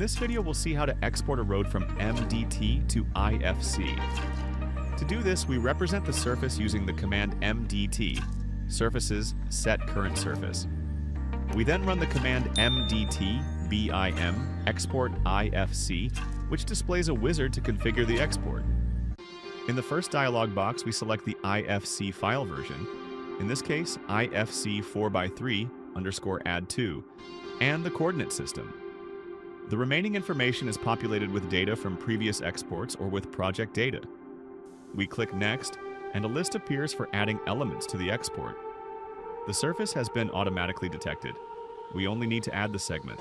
this video, we'll see how to export a road from MDT to IFC. To do this, we represent the surface using the command MDT, surfaces set current surface. We then run the command MDT BIM export IFC, which displays a wizard to configure the export. In the first dialog box, we select the IFC file version, in this case, IFC 4x3_add2, and the coordinate system. The remaining information is populated with data from previous exports or with project data. We click Next, and a list appears for adding elements to the export. The surface has been automatically detected. We only need to add the segment.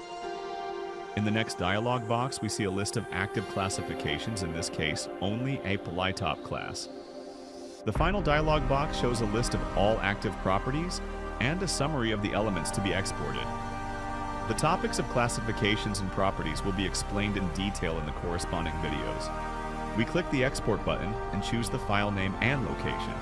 In the next dialog box, we see a list of active classifications, in this case, only aplitop class. The final dialog box shows a list of all active properties and a summary of the elements to be exported. The topics of classifications and properties will be explained in detail in the corresponding videos. We click the Export button and choose the file name and location.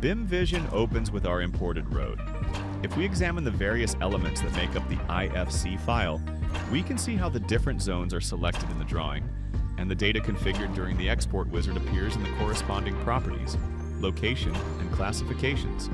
BIM Vision opens with our imported road. If we examine the various elements that make up the IFC file, we can see how the different zones are selected in the drawing, and the data configured during the export wizard appears in the corresponding properties, location, and classifications.